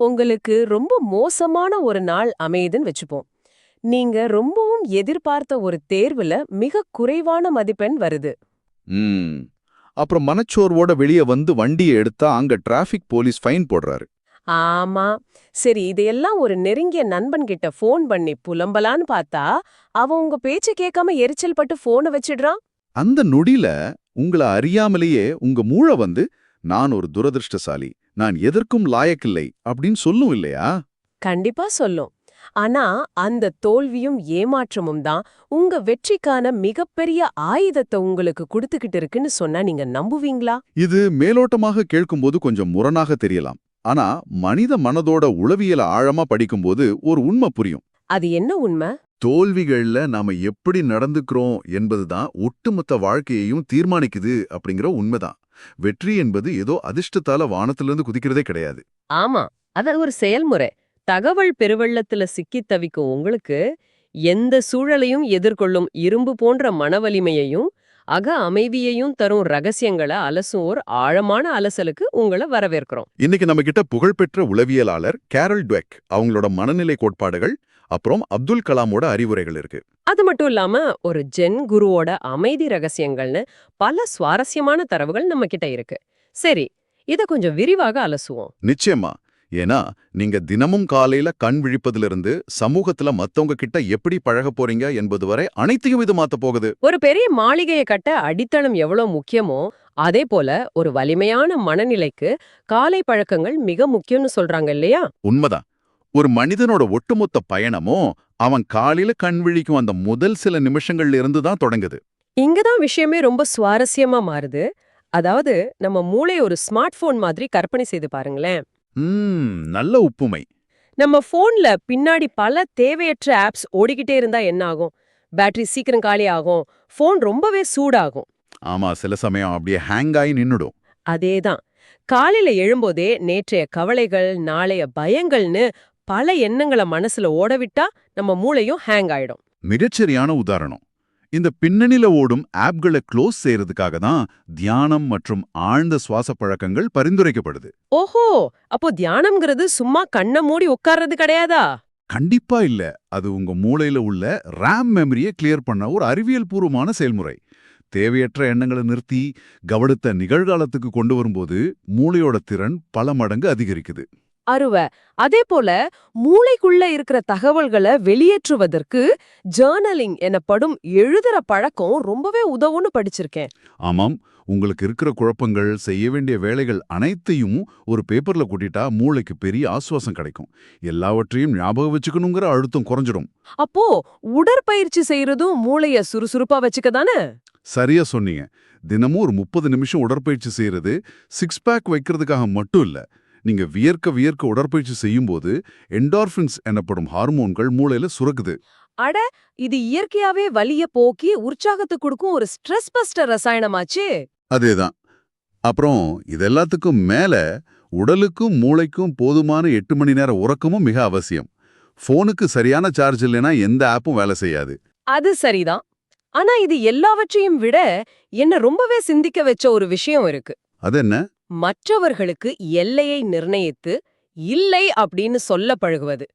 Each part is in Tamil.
உங்களுக்கு ரொம்ப மோசமான ஒரு நாள் அமையுதுன்னு வச்சுப்போம். நீங்க ரொம்பவும் எதிர்பார்த்த ஒரு தேர்வுல மிக குறைவான மதிப்பெண் வருது. ம். அப்புறம் மனச்சோர்வோட வெளிய வந்து வண்டிய எடுத்தா அங்க டிராஃபிக் போலீஸ் ஃபைன் போடுறாரு. ஆமா. சரி, இதையெல்லாம் ஒரு நெருங்கிய நண்பன் கிட்ட ஃபோன் பண்ணி புலம்பலான்னு பார்த்தா, அவன் உங்க பேச்ச கேட்காம எரிச்சல் பட்டு ஃபோன வச்சிடுறான். அந்த நொடியில உங்கள அறியாமலேயே உங்க மூளை வந்து நான் ஒரு துரதிர்ஷ்டசாலி, நான் எதற்கும் லாயக்கில்லை அப்படின்னு சொல்லும் இல்லையா? கண்டிப்பா சொல்லும். ஆனா அந்த தோல்வியும் ஏமாற்றமும் தான் உங்க வெற்றிக்கான மிகப்பெரிய ஆயுதத்தை உங்களுக்கு குடுத்துக்கிட்டு இருக்குன்னு சொன்னா நீங்க நம்புவீங்களா? இது மேலோட்டமாக கேட்கும்போது கொஞ்சம் முரணாக தெரியலாம். ஆனா மனித மனதோட உளவியல ஆழமா படிக்கும்போது ஒரு உண்மை புரியும். அது என்ன உண்மை? தோல்விகள்ல நாம எப்படி நடந்துக்கிறோம் என்பதுதான் ஒட்டுமொத்த வாழ்க்கையையும் தீர்மானிக்குது அப்படிங்கிற உண்மைதான். வெற்றி என்பது ஏதோ அதிர்ஷ்டத்தால வானத்திலிருந்து குதிக்கிறதே கிடையாது. ஆமா. அது ஒரு செயல்முறை. தகவல் பெருவெள்ளத்துல சிக்கித் தவிக்கும் உங்களுக்கு, எந்த சூழலையும் எதிர்கொள்ளும் இரும்பு போன்ற மனவலிமையையும், அக அமைதியையும் தரும் ரகசியங்கள அலசும் ஒரு ஆழமான அலசலுக்கு உங்கள வரவேற்கிறோம். இன்னைக்கு நம்ம கிட்ட புகழ்பெற்ற உளவியலாளர் கேரல் டுவெக் அவங்களோட மனநிலை கோட்பாடுகள், அப்புறம் அப்துல் கலாமோட அறிவுரைகள் இருக்கு. அது மட்டும் இல்லாம, ஒரு ஜென் குருவோட அமைதி ரகசியங்கள்னு பல சுவாரஸ்யமான தரவுகள் நம்ம கிட்ட இருக்கு. சரி, இத கொஞ்சம் விரிவாக அலசுவோம். நிச்சயமா. ஏன்னா நீங்க தினமும் காலையில கண் விழிப்பதிலிருந்து சமூகத்துல மத்தவங்க கிட்ட எப்படி பழக போறீங்க என்பது வரை அனைத்தையும் இது மாத்த போகுது. ஒரு பெரிய மாளிகையை கட்ட அடித்தளம் எவ்வளவு முக்கியமோ, அதே போல ஒரு வலிமையான மனநிலைக்கு காலை பழக்கங்கள் மிக முக்கியம்னு சொல்றாங்க இல்லையா? உண்மைதான். ஒரு மனிதனோட ஒட்டுமொத்த பயணமும் அவன் காலையில கண் விழிக்கும் அந்த முதல் சில நிமிஷங்கள்ல இருந்து தான் தொடங்குது. இங்கதான் விஷயமே ரொம்ப சுவாரஸ்யமா மாறுது. அதாவது, நம்ம மூளை ஒரு ஸ்மார்ட் போன் மாதிரி கற்பனை செய்து பாருங்களேன். நல்ல உப்புமை. நம்ம போன்ல பின்னாடி பல தேவையற்ற ஆப்ஸ் ஓடிக்கிட்டே இருந்தா என்ன ஆகும்? பேட்டரி சீக்கிரம் காலி ஆகும். போன் ரொம்பவே சூடாகும். ஆமா, சில சமயம் அப்படியே ஹேங் ஆகி நின்னுடும். அதேதான். காலையில எழும்போதே நேற்றைய கவலைகள், நாளைய பயங்கள்னு பல எண்ணங்கள மனசுல ஓடவிட்டா நம்ம மூளையும் ஹேங் ஆயிடும். மிகச்சரியான உதாரணம். இந்த பின்னணியில ஓடும் ஆப்களை க்ளோஸ் செய்யறதுக்காக தான் தியானம் மற்றும் ஆழ்ந்த சுவாச பழக்கங்கள் பரிந்துரைக்கப்படுது. ஓஹோ! அப்போ தியானம்ங்கிறது சும்மா கண்ண மூடி உட்கார்றது கிடையாதா? கண்டிப்பா இல்ல. அது உங்க மூளையில உள்ள ரேம் மெமரியை கிளியர் பண்ண ஒரு அறிவியல் பூர்வமான செயல்முறை. தேவையற்ற எண்ணங்களை நிறுத்தி கவனத்தை நிகழ்காலத்துக்கு கொண்டு வரும்போது மூளையோட திறன் பல மடங்கு அதிகரிக்குது. அருவ. அதே போல மூளைக்குள்ள இருக்கிற தகவல்களை வெளியேற்றுவதற்கு ஜர்னலிங் எனப்படும் எழுதுற பழக்கம் ரொம்பவே உதவுன்னு படிச்சிருக்கேன். ஆமாம், உங்களுக்கு இருக்கிற குழப்பங்கள், செய்ய வேண்டிய வேலைகள் அனைத்தையும் ஒரு பேப்பர்ல கூட்டிட்டா மூளைக்கு பெரிய ஆசுவாசம் கிடைக்கும். எல்லாவற்றையும் ஞாபகம் வச்சுக்கணுங்கிற அழுத்தம் குறைஞ்சிடும். அப்போ உடற்பயிற்சி செய்யறதும் மூளைய சுறுசுறுப்பா வச்சுக்க தானே? சரியா சொன்னீங்க. தினமும் ஒரு 30 நிமிஷம் உடற்பயிற்சி செய்யறது சிக்ஸ் பேக் வைக்கிறதுக்காக மட்டும் இல்ல. நீங்க வியர்க்க வியர்க்க உடற்பயிற்சி செய்யும்போது என்டார்பின்ஸ் எனப்படும் ஹார்மோன்கள் மூளையில சுரக்குது. அட, இது இயற்கையாவே வலிய போக்கி உற்சாகத்தை கொடுக்கும் ஒரு ஸ்ட்ரெஸ் பஸ்டர் ரசாயனமாச்சே. அதேதான். அப்புறம் இதெல்லாத்துக்கும் மேல உடலுக்கும் மூளைக்கும் போதுமான 8 மணி நேர உறக்கமும் மிக அவசியம். போனுக்கு சரியான சார்ஜ் இல்லைன்னா எந்த ஆப்பும் வேலை செய்யாது. அது சரிதான். ஆனா இது எல்லாவற்றையும் விட என்ன ரொம்பவே சிந்திக்க வச்ச ஒரு விஷயம் இருக்கு. அது என்ன? மற்றவர்களுக்கு எல்லையை நிர்ணயித்து இல்லை அப்படின்னு சொல்ல பழகுவது.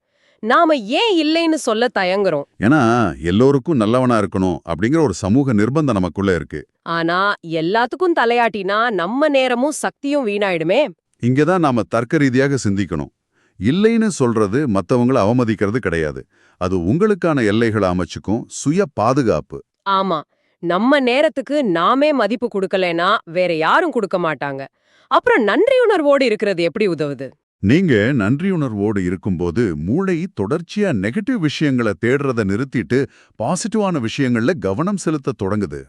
நாம ஏன் இல்லைன்னு சொல்ல தயங்குறோம்? ஏன்னா எல்லோருக்கும் நல்லவனா இருக்கணும் அப்படிங்கிற ஒரு சமூக நிர்பந்தம் நமக்குள்ள இருக்கு. ஆனா எல்லாத்துக்கும் தலையாட்டினா நம்ம நேரமும் சக்தியும் வீணாயிடுமே. இங்கதான் நாம தர்க்க ரீதியாக சிந்திக்கணும். இல்லைன்னு சொல்றது மத்தவங்கள அவமதிக்கிறது கிடையாது. அது உங்களுக்கான எல்லைகளை அமைச்சுக்கும் சுய பாதுகாப்பு. ஆமா, நம்ம நேரத்துக்கு நாமே மதிப்பு கொடுக்கலனா வேற யாரும் கொடுக்க மாட்டாங்க. அப்புறம் நன்றியுணர்வோடு இருக்கிறது எப்படி உதவுது? நீங்க நன்றியுணர்வோடு இருக்கும்போது மூளை தொடர்ச்சியா நெகட்டிவ் விஷயங்களை தேடுறத நிறுத்திட்டு பாசிட்டிவான விஷயங்கள்ல கவனம் செலுத்த தொடங்குது.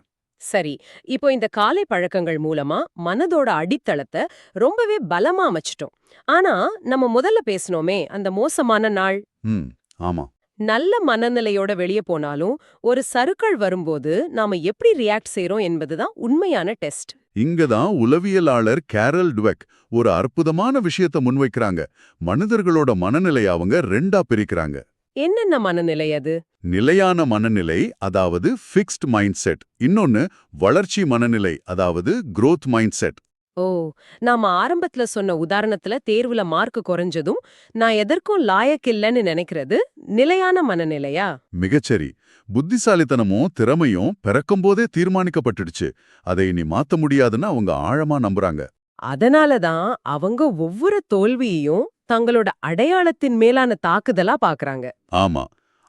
சரி, இப்போ இந்த காலை பழக்கங்கள் மூலமா மனதோட அடித்தளத்தை ரொம்பவே பலமா அமைச்சிட்டோம். ஆனா நம்ம முதல்ல பேசணுமே அந்த மோசமான நாள். ம் ஆமா. நல்ல மனநிலையோட வெளியே போனாலும் ஒரு சறுக்கல் வரும்போது நாம எப்படி ரியாக்ட் செய்றோம் என்பதுதான் உண்மையான டெஸ்ட். இங்கதான் உளவியலாளர் கேரல் டுவெக் ஒரு அற்புதமான விஷயத்தை முன்வைக்கிறாங்க. மனிதர்களோட மனநிலையை அவங்க ரெண்டா பிரிக்கிறாங்க. என்னென்ன மனநிலை அது? நிலையான மனநிலை, அதாவது ஃபிக்ஸ்ட் மைண்ட் செட். இன்னொன்னு வளர்ச்சி மனநிலை, அதாவது growth மைண்ட் செட். ஓ, நாம ஆரம்பத்துல சொன்ன உதாரணத்துல தேர்வுல மார்க் குறைஞ்சதும் நான் எதற்கும் லாயக் இல்லைன்னு நினைக்கிறது நிலையான மனநிலையா? மிகச்சரி. புத்திசாலித்தனமும் திறமையும் பிறக்கும்போதே தீர்மானிக்கப்பட்டுடுச்சு. அதை இனி மாத்த முடியாதுன்னு அவங்க ஆழமா நம்புறாங்க. அதனால தான் அவங்க ஒவ்வொரு தோல்வியையும் தங்களோட அடையாளத்தின் மேலான தாக்குதலா பாக்குறாங்க. ஆமா.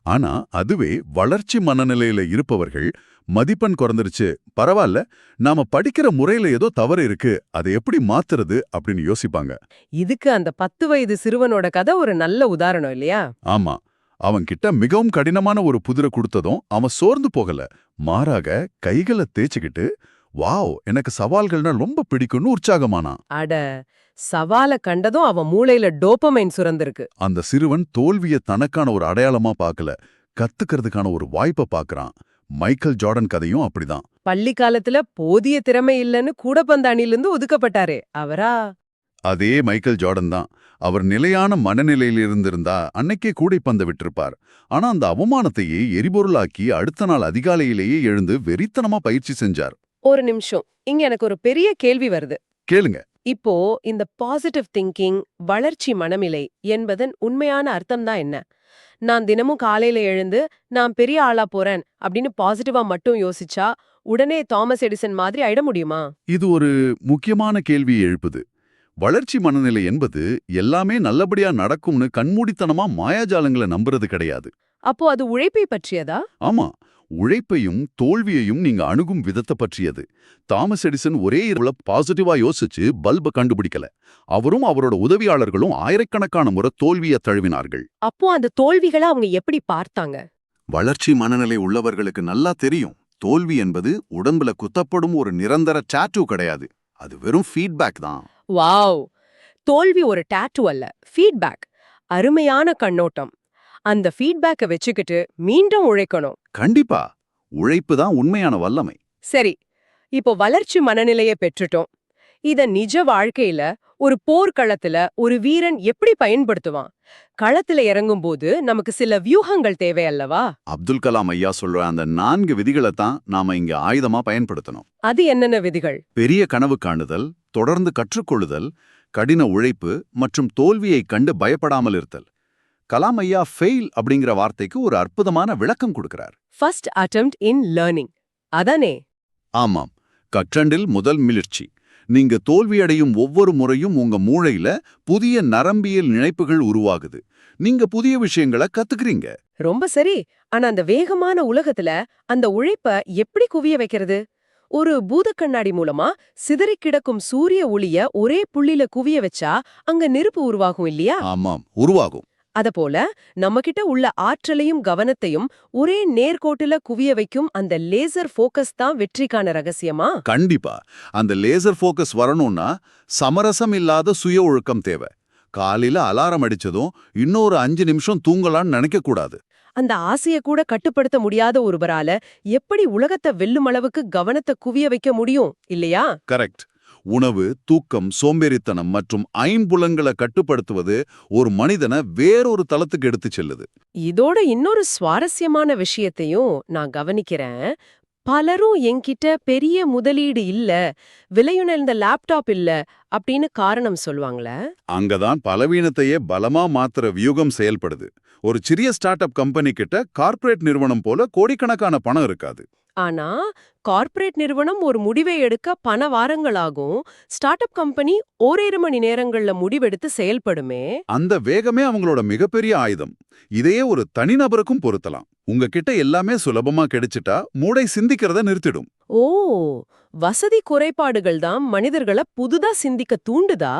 ஆனா அதுவே வளர்ச்சி மனநிலையில இருப்பவர்கள் மதிப்பெண் குறைந்துருச்சு, பரவாயில்ல, நாம படிக்கிற முறையில ஏதோ தவறு இருக்கு, அதை எப்படி மாத்துறது அப்படின்னு யோசிப்பாங்க. இதுக்கு அந்த 10 வயது சிறுவனோட கதை ஒரு நல்ல உதாரணம் இல்லையா? ஆமா. அவன்கிட்ட மிகவும் கடினமான ஒரு புதிரை கொடுத்ததும் அவன் சோர்ந்து போகல. மாறாக கைகளை தேய்ச்சிக்கிட்டு, வாவ், எனக்கு சவால்கள்னா ரொம்ப பிடிக்கும்னு உற்சாகமானான். அட, சவால கண்டதும் அவன் மூளையில டோபமைன் சுரந்திருக்கு. அந்த சிறுவன் தோல்விய தனக்கான ஒரு அடையாளமா பார்க்கல, கத்துக்கிறதுக்கான ஒரு வாய்ப்பை பார்க்கறான். மைக்கேல் ஜார்டன் கதையும் அப்படிதான். பள்ளி காலத்துல போதிய திறமை இல்லைன்னு கூடப்பந்து அணிலிருந்து ஒதுக்கப்பட்டாரே அவரா? அதே மைக்கேல் ஜார்டன் தான். அவர் நிலையான மனநிலையில் இருந்திருந்தா அன்னைக்கே கூடைப்பந்த விட்டிருப்பார். ஆனா அந்த அவமானத்தையே எரிபொருளாக்கி அடுத்த நாள் அதிகாலையிலேயே எழுந்து வெறித்தனமா பயிற்சி செஞ்சார். ஒரு நிமிஷம், இங்க எனக்கு ஒரு பெரிய கேள்வி வருது. கேளுங்க. இப்போ இந்த பாசிட்டிவ் திங்கிங், வளர்ச்சி மனநிலை என்பதன் உண்மையான அர்த்தம் தான் என்ன? நான் தினமும் காலையில எழுந்து நான் பெரிய ஆளா போறேன் அப்படின்னு பாசிட்டிவா மட்டும் யோசிச்சா உடனே தாமஸ் எடிசன் மாதிரி ஆயிட முடியுமா? இது ஒரு முக்கியமான கேள்வியை எழுப்புது. வளர்ச்சி மனநிலை என்பது எல்லாமே நல்லபடியா நடக்கும்னு கண்மூடித்தனமா மாயாஜாலங்களை நம்புறது கிடையாது. அப்போ அது உழைப்பை பற்றியதா? ஆமா, உழைப்பையும் தோல்வியையும் நீங்க அணுகும் விதத்தை பற்றியது. தாமஸ் எடிசன் ஒரே இரவுல பாசிட்டிவா யோசிச்சு பல்ப கண்டுபிடிக்கல. அவரும் அவரோட உதவியாளர்களும் ஆயிரக்கணக்கான முறை தோல்வியை தழுவினார்கள். அப்போ அந்த தோல்விகளை அவங்க எப்படி பார்த்தாங்க? வளர்ச்சி மனநிலை உள்ளவர்களுக்கு நல்லா தெரியும், தோல்வி என்பது உடம்புல குத்தப்படும் ஒரு நிரந்தர டாட்டூ கிடையாது. அது வெறும் ஃபீட்பேக் தான். வாவ்! தோல்வி ஒரு டாட்டூ அல்ல, ஃபீட்பேக். அருமையான கண்ணோட்டம். அந்த ஃபீட்பேக்கை வச்சுக்கிட்டு மீண்டும் உழைக்கணும். கண்டிப்பா. உழைப்பு தான் உண்மையான வல்லமை. சரி, இப்போ வளர்ச்சி மனநிலையை பெற்றுட்டோம். இத நிஜ வாழ்க்கையில ஒரு போர்க்களத்துல ஒரு வீரன் எப்படி பயன்படுத்துவான்? களத்துல இறங்கும்போது நமக்கு சில வியூகங்கள் தேவை அல்லவா? அப்துல் கலாம் ஐயா சொல்ற அந்த 4 விதிகளை தான் நாம இங்க ஆயுதமா பயன்படுத்தணும். அது என்னென்ன விதிகள்? பெரிய கனவு காணுதல், தொடர்ந்து கற்றுக்கொள்ளுதல், கடின உழைப்பு மற்றும் தோல்வியைக் கண்டு பயப்படாமல் இருத்தல். கலாம் ஐயா ஃபெயில் அப்படிங்கிற வார்த்தைக்கு ஒரு அற்புதமான விளக்கம் கொடுக்கிறார். ஃபர்ஸ்ட் அட்டெம்ப்ட் இன் லேர்னிங். அதானே? ஆமாம், கற்றண்டில் முதல் முயற்சி. நீங்க தோல்வியடையும் ஒவ்வொரு முறையும் உங்க மூளையில புதிய நரம்பியல் இணைப்புகள் உருவாகுது. நீங்க புதிய விஷயங்களை கத்துக்கிறீங்க. ரொம்ப சரி. ஆனா அந்த வேகமான உலகத்துல அந்த உழைப்ப எப்படி குவிய வைக்கிறது? ஒரு பூதக்கண்ணாடி மூலமா சிதறிக் கிடக்கும் சூரிய ஒளிய ஒரே புள்ளில குவிய வச்சா அங்க நெருப்பு உருவாகும் இல்லையா? ஆமாம், உருவாகும். அதபோல நம்மகிட்ட உள்ள ஆற்றலையும் கவனத்தையும் ஒரே நேர்கோட்டுல குவிய வைக்கும் அந்த லேசர் ஃபோக்கஸ் தான் வெற்றிக்கான ரகசியமா? கண்டிப்பா. அந்த லேசர் ஃபோக்கஸ் வரணும்னா சமரசம் இல்லாத சுய ஒழுக்கம் தேவை. காலையில அலாரம் அடிச்சதும் இன்னொரு 5 நிமிஷம் தூங்கலான்னு நினைக்க கூடாது. அந்த ஆசைய கூட கட்டுப்படுத்த முடியாத ஒருவரால எப்படி உலகத்தை வெல்லும் அளவுக்கு கவனத்தை குவிய வைக்க முடியும் இல்லையா? கரெக்ட். உணவு, தூக்கம், சோம்பேறித்தனம் மற்றும் ஐம்புலன்களை கட்டுப்படுத்துவது ஒரு மனிதனை வேறொரு தளத்துக்கு எடுத்துச் செல்லுது. இதோட இன்னொரு சுவாரஸ்யமான விஷயத்தையும் நான் கவனிக்கிறேன். பலரும் என்கிட்ட பெரிய முதலீடு இல்ல, விலையுணர்ந்த லேப்டாப் இல்ல அப்படின்னு காரணம் சொல்லுவாங்களே. அங்கதான் பலவீனத்தையே பலமா மாத்துற வியூகம் செயல்படுது. ஒரு சிறிய ஸ்டார்ட் அப் கம்பெனி கிட்ட கார்ப்பரேட் நிறுவனம் போல கோடிக்கணக்கான பணம் இருக்காது. ஆனா கார்ப்பரேட் நிறுவனம் ஒரு முடிவை எடுக்க பல வாரங்களாகும். ஸ்டார்ட் அப் கம்பெனி ஓரிரு மணி நேரங்கள்ல முடிவெடுத்து செயல்படுமே. அந்த வேகமே அவங்களோட மிகப்பெரிய ஆயுதம். இதையே ஒரு தனிநபருக்கும் பொருத்தலாம். உங்ககிட்ட எல்லாமே சுலபமா கிடைச்சிட்டா மூளை சிந்திக்கிறத நிறுத்திடும். ஓ, வசதி குறைபாடுகள் தான் மனிதர்களை புதுதா சிந்திக்க தூண்டுதா?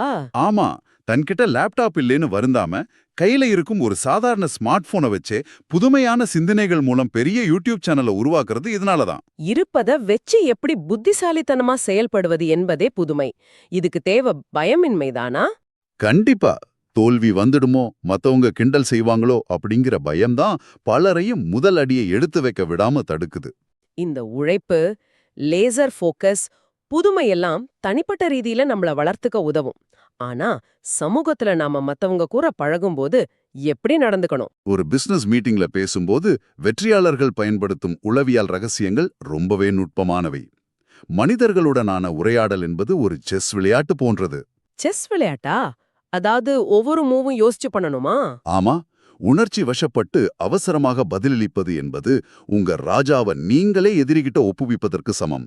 ஆமா, தன்கிட்ட லேப்டாப் இல்லேன்னு வருந்தாம கையில இருக்கும் ஒரு சாதாரண ஸ்மார்ட் போனை வச்சே புதுமையான சிந்தனைகள் மூலம் பெரிய யூடியூப் சேனலை உருவாக்குறது இதனாலதான். இருப்பத வெச்சு எப்படி புத்திசாலித்தனமா செயல்படுவது என்பதே புதுமை. இதுக்கு தேவை பயமின்மைதானா? கண்டிப்பா. தோல்வி வந்துடுமோ, மத்தவங்க கிண்டல் செய்வாங்களோ அப்படிங்கிற பயம்தான் பலரையும் முதல் அடியை எடுத்து வைக்க விடாம தடுக்குது. இந்த உழைப்பு, லேசர் ஃபோக்கஸ், புதுமையெல்லாம் தனிப்பட்ட ரீதியில நம்மள வளர்த்துக்க உதவும். ஆனா சமூகத்துல நாம மத்தவங்க கூட பழகும்போது எப்படி நடந்துக்கணும்? ஒரு பிசினஸ் மீட்டிங்ல பேசும்போது வெற்றியாளர்கள் பயன்படுத்தும் உளவியல் ரகசியங்கள் ரொம்பவே நுட்பமானவை. மனிதர்களுடனான உரையாடல் என்பது ஒரு செஸ் விளையாட்டு போன்றது. செஸ் விளையாட்டா? அதாவது ஒவ்வொரு மூவும் யோசிச்சு பண்ணணுமா? ஆமா, உணர்ச்சி வசப்பட்டு அவசரமாக பதிலளிப்பது என்பது உங்க ராஜாவை நீங்களே எதிரிகிட்ட ஒப்புவிப்பதற்கு சமம்.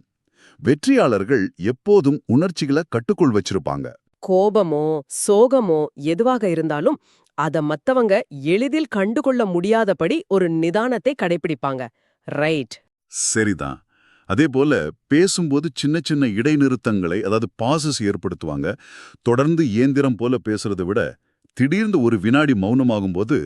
வெற்றியாளர்கள் எப்போதும் உணர்ச்சிகளை கட்டுக்குள் வச்சிருப்பாங்க. கோபமோ சோகமோ எதுவாக இருந்தாலும் அத மத்தவங்க எளிதில் கண்டுகொள்ள முடியாதபடி ஒரு நிதானத்தை கடைபிடிப்பாங்க. ரைட். சரிதான். அதே போல பேசும்போது சின்ன சின்ன இடைநிறுத்தங்களை, அதாவது பாசஸ் ஏற்படுத்துவாங்க. தொடர்ந்து இயந்திரம் போல பேசுறதை விட திடீர்னு ஒரு வினாடி மௌனமாகும்போது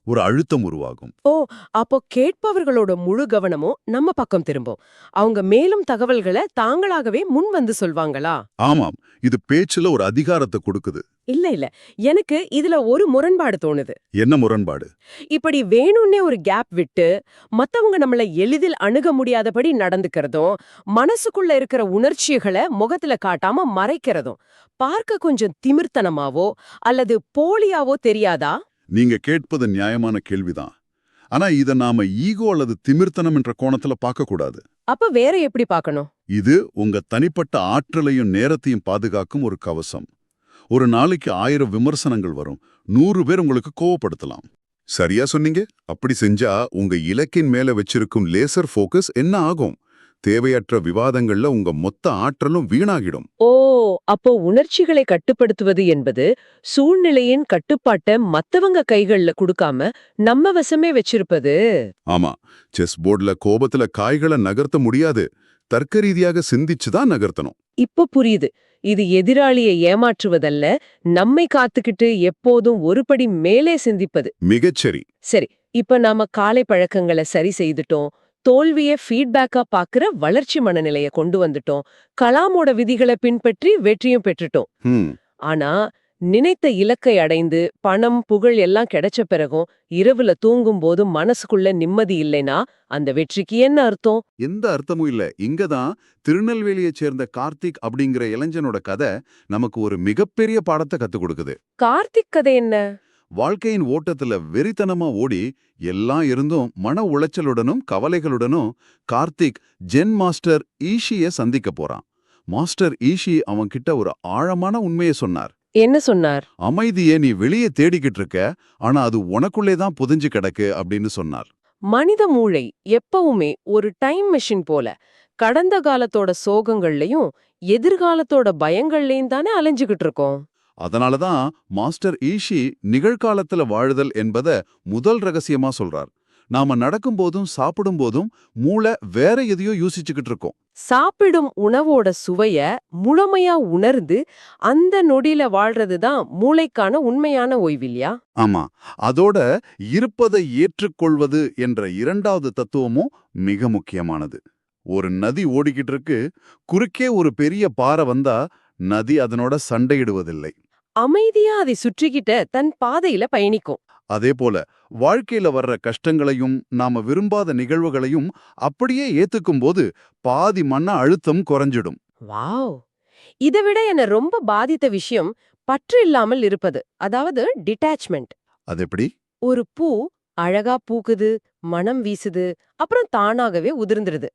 ஒரு அழுத்தம் உருவாகும். ஓ, அப்போ கேட்பவர்களோட முழு கவனமும் நம்ம பக்கம் திரும்பும். அவங்க மேலும் தகவல்களை தாங்களாகவே முன் வந்து சொல்வாங்களா? ஆமாம், இது பேச்சுல ஒரு அதிகாரத்தை கொடுக்குது. இல்ல, எனக்கு இதுல ஒரு முரண்பாடு தோணுது. என்ன முரண்பாடு? இப்படி வேணும்னே ஒரு கேப் விட்டு மத்தவங்க நம்மள எளிதில் அணுக முடியாதபடி நடந்துக்கிறதும், மனசுக்குள்ள இருக்கிற உணர்ச்சிகளை முகத்துல காட்டாம மறைக்கிறதும் பார்க்க கொஞ்சம் திமிர்த்தனமாவோ அல்லது போலியாவோ தெரியாதா? நீங்க கேட்பது நியாயமான கேள்விதான். ஆனா இத நாம ஈகோ அல்லது திமிர்த்தனம் என்ற கோணத்துல பார்க்க கூடாது. அப்ப வேற எப்படி பார்க்கணும்? இது உங்க தனிப்பட்ட ஆற்றலையும் நேரத்தையும் பாதுகாக்கும் ஒரு கவசம். ஒரு நாளைக்கு 1000 விமர்சனங்கள் வரும். 100 பேர் உங்களுக்கு கோவப்படுத்தலாம். சரியா சொன்னீங்க. அப்படி செஞ்சா உங்க இலக்கின் மேல வச்சிருக்கும் லேசர் ஃபோக்கஸ் என்ன ஆகும்? தேவையற்ற விவாதங்கள்ல உங்க மொத்த ஆற்றலும் வீணாகிடும். ஓ, அப்போ உணர்ச்சிகளை கட்டுப்படுத்துவது என்பது சூழ்நிலையின் கட்டுப்பாட்டை மத்தவங்க கைகள்ல கொடுக்காம நம்ம வசமே வச்சிருப்பது. ஆமா, செஸ் போர்டுல கோபத்துல காய்களை நகர்த்த முடியாது. தர்க்க ரீதியாக சிந்திச்சுதான் நகர்த்தணும். இப்ப புரியுது. இது எதிராளியை ஏமாற்றுவதல்ல, நம்மை காத்துக்கிட்டு எப்போதும் ஒரு படி மேலே சிந்திப்பது. மிகச்சரி. சரி, இப்ப நாம காலை பழக்கங்களை சரி செய்துட்டோம், தோல்வியை ஃபீட்பேக்கா பாக்குற வளர்ச்சி மனநிலைய கொண்டு வந்துட்டோம், கலாமோட விதிகளை பின்பற்றி வெற்றியும் பெற்றுட்டோம். ம் ஆனா நினைத்த இலக்கை அடைந்து பணம் புகழ் எல்லாம் கிடைச்ச பிறகும் இரவுல தூங்கும் போது மனசுக்குள்ள நிம்மதி இல்லைனா அந்த வெற்றிக்கு என்ன அர்த்தம்? எந்த அர்த்தமும் இல்ல. இங்கதான் திருநெல்வேலியைச் சேர்ந்த கார்த்திக் அப்படிங்கிற இளைஞனோட கதை நமக்கு ஒரு மிகப்பெரிய பாடத்தை கத்துக் கொடுக்குது. கார்த்திக் கதை என்ன? வாழ்க்கையின் ஓட்டத்துல வெறித்தனமா ஓடி எல்லாம் இருந்தும் மன உளைச்சலுடனும் கவலைகளுடனும் கார்த்திக் ஜென் மாஸ்டர் ஈஷிய சந்திக்க போறான். மாஸ்டர் ஈஷி அவன் கிட்ட ஒரு ஆழமான உண்மையை சொன்னார். என்ன சொன்னார்? அமைதியை நீ வெளியே தேடிக்கிட்டு இருக்க, ஆனா அது உனக்குள்ளே தான் புதைஞ்சு கிடக்கு அப்படின்னு சொன்னார். மனித மூளை எப்பவுமே ஒரு டைம் மெஷின் போல கடந்த காலத்தோட சோகங்கள்லயும் எதிர்காலத்தோட பயங்கள்லயும் தானே அலைஞ்சுகிட்டு இருக்கோம். அதனாலதான் மாஸ்டர் ஈஷி நிகழ்காலத்துல வாழுதல் என்பத முதல் ரகசியமா சொல்றார். நாம நடக்கும்போதும் சாப்பிடும்போதும் மூளை வேற எதையோ யோசிச்சுக்கிட்டு இருக்கோம். சாப்பிடும் உணவோட சுவைய முழுமையா உணர்ந்து அந்த நொடியில வாழ்றதுதான் மூளைக்கான உண்மையான ஓய்வில்லையா? ஆமா, அதோட இருப்பதை ஏற்றுக்கொள்வது என்ற இரண்டாவது தத்துவமும் மிக முக்கியமானது. ஒரு நதி ஓடிக்கிட்டு இருக்கு, குறுக்கே ஒரு பெரிய பாறை வந்தா நதி அதனோட சண்டையிடுவதில்லை. அமைதியா அதை சுற்றிக்கிட்ட தன் பாதையில பயணிக்கும். அதே போல வாழ்க்கையில வர்ற கஷ்டங்களையும் நாம விரும்பாத நிகழ்வுகளையும் அப்படியே ஏத்துக்கும்போது பாதி மன அழுத்தம் குறைஞ்சிடும். வாவ்! இதை விட என்ன ரொம்ப பாதித்த விஷயம் பற்று இல்லாமல் இருப்பது, அதாவது டிட்டாச்மெண்ட். அது எப்படி? ஒரு பூ அழகா பூக்குது, மனம் வீசுது, அப்புறம் தானாகவே உதிர்ந்துடுது.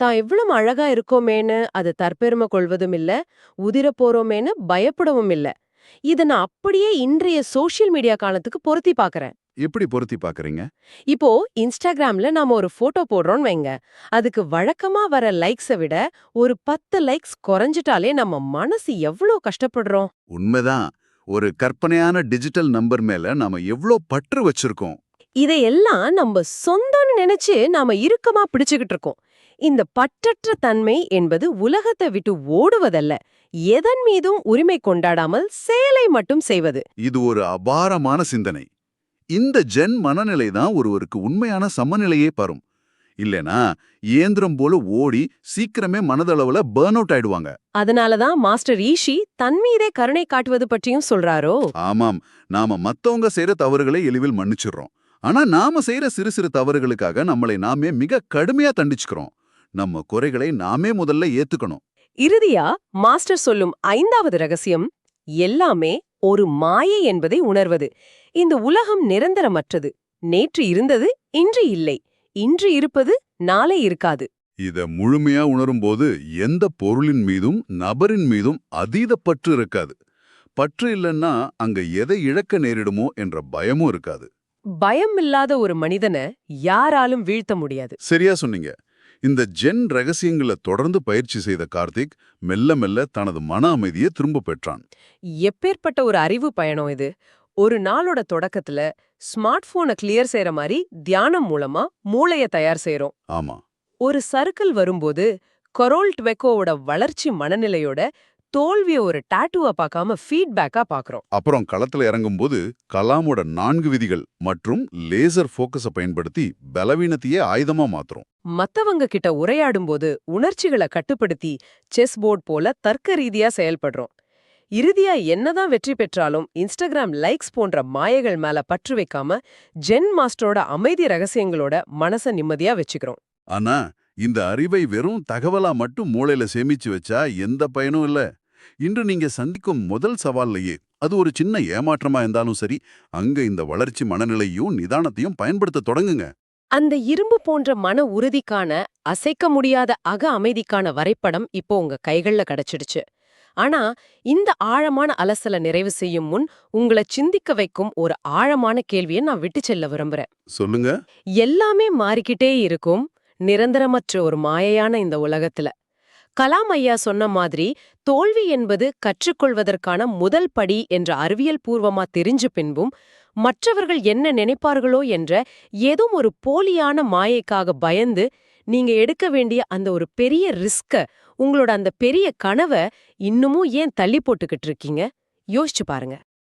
தான் எவ்வளவு அழகா இருக்கோமேன்னு அது தற்பெருமை கொள்வதும் இல்ல, உதிர போறோமேன்னு பயப்படவும் இல்ல. இத நான் அப்படியே இன்றைய சோஷியல் மீடியா காலத்துக்கு பொருத்தி பாக்குறேன். எப்படி பொருத்தி பாக்குறீங்க? இப்போ இன்ஸ்டாகிராம்ல நாம ஒரு போட்டோ போடுறோம்னு வைங்க, அதுக்கு வழக்கமா வர லைக்ஸை விட ஒரு 10 லைக்ஸ் குறைஞ்சிட்டாலே நம்ம மனசு எவ்வளவு கஷ்டப்படுறோம். உண்மைதான். ஒரு கற்பனையான டிஜிட்டல் நம்பர் மேல நாம எவ்ளோ பற்று வச்சிருக்கோம். இதையெல்லாம் நம்ம சொந்தம்னு நினைச்சு நாம இறுக்கமா பிடிச்சுக்கிட்டு இருக்கோம். இந்த பற்றற்ற தன்மை என்பது உலகத்தை விட்டு ஓடுவதல்ல, எதன் மீதும் உரிமை கொண்டாடாமல் செயலை மட்டும் செய்வது. இது ஒரு அபாரமான சிந்தனை. இந்த ஜென் மனநிலை தான் ஒருவருக்கு உண்மையான சமநிலையே பரும். இல்லனா இயந்திரம் போல ஓடி சீக்கிரமே மனதளவுல பர்ன் அவுட் ஆயிடுவாங்க. அதனாலதான் மாஸ்டர் ஈஷி தன் மீதே கருணை காட்டுவது பற்றியும் சொல்றாரோ. ஆமாம், நாம மத்தவங்க செய்யற தவறுகளை எளிவில் மன்னிச்சிடுறோம். ஆனா நாம செய்யற சிறு சிறு தவறுகளுக்காக நம்மளை நாமே மிக கடுமையா தண்டிச்சுக்கிறோம். நம்ம குறைகளை நாமே முதல்ல ஏத்துக்கணும். இறுதியா மாஸ்டர் சொல்லும் 5வது ரகசியம், எல்லாமே ஒரு மாயை என்பதை உணர்வது. இந்த உலகம் நிரந்தரமற்றது. நேற்று இருந்தது, இன்று இல்லை. இன்று இருப்பது நாளை இருக்காது. இத முழுமையா உணரும்போது எந்த பொருளின் மீதும் நபரின் மீதும் அதீத பற்று இருக்காது. பற்று இல்லைன்னா அங்க எதை இழக்க நேரிடுமோ என்ற பயமும் இருக்காது. பயம் இல்லாத ஒரு மனிதனை யாராலும் வீழ்த்த முடியாது. சரியா சொன்னீங்க. இந்த ஜென் ரகசியங்களை தொடர்ந்து பயிற்சி செய்த கார்த்திக் மெல்ல மெல்ல தனது மன அமைதியை திரும்ப பெற்றான். எப்பேற்பட்ட ஒரு அறிவு பயணம் இது! ஒரு நாளோட தொடக்கத்துல ஸ்மார்ட் போனை கிளியர் செய்யற மாதிரி தியானம் மூலமா மூளைய தயார் செய்றோம். ஆமா, ஒரு சர்க்கிள் வரும்போது கொரோல் ட்வெக்கோவோட வளர்ச்சி மனநிலையோட தோல்விய ஒரு டாட்டூவா பார்க்காம ஃபீட்பேக்கா பார்க்கறோம். அப்புறம் களத்துல இறங்கும்போது கலாமோட 4 விதிகள் மற்றும் லேசர் ஃபோக்கஸை பயன்படுத்தி பலவீனத்தையே ஆயுதமா மாத்துறோம். மத்தவங்க கிட்ட உரையாடும்போது உணர்ச்சிகளை கட்டுப்படுத்தி செஸ் போர்ட் போல தர்க்க ரீதியா செயல்படுறோம். இறுதியா என்னதான் வெற்றி பெற்றாலும் இன்ஸ்டாகிராம் லைக்ஸ் போன்ற மாயைகள் மேல பற்று வைக்காம ஜென் மாஸ்டரோட அமைதி ரகசியங்களோட மனச நிம்மதியா வச்சுக்கிறோம். ஆனா இந்த அறிவை வெறும் தகவலா மட்டும் மூளையில சேமிச்சு வச்சா எந்த பயனும் இல்ல. இன்று நீங்க சந்திக்கும் முதல் சவால்லையே அது ஒரு சின்ன ஏமாற்றமா இருந்தாலும் சரி, அங்க இந்த வளர்ச்சி மனநிலையும் நிதானத்தையும் பயன்படுத்த தொடங்குங்க. அந்த இரும்பு போன்ற மன உறுதிக்கான, அசைக்க முடியாத அக அமைதிக்கான வரைபடம் இப்போ உங்க கைகள்ல கிடைச்சிடுச்சு. ஆனா இந்த ஆழமான அலசல நிறைவு செய்யும் முன் உங்களை சிந்திக்க வைக்கும் ஒரு ஆழமான கேள்வியை நான் விட்டு செல்ல விரும்புறேன். சொல்லுங்க. எல்லாமே மாறிக்கிட்டே இருக்கும் நிரந்தரமற்ற ஒரு மாயையான இந்த உலகத்துல கலாம் ஐயா சொன்ன மாதிரி தோல்வி என்பது கற்றுக்கொள்வதற்கான முதல் படி என்ற அறிவியல் பூர்வமா தெரிஞ்ச பின்பும் மற்றவர்கள் என்ன நினைப்பார்களோ என்ற ஏதோ ஒரு போலியான மாயைக்காக பயந்து நீங்க எடுக்க வேண்டிய அந்த ஒரு பெரிய ரிஸ்க, உங்களோட அந்த பெரிய கனவை இன்னமும் ஏன் தள்ளி போட்டுக்கிட்டு இருக்கீங்க? யோசிச்சு பாருங்க.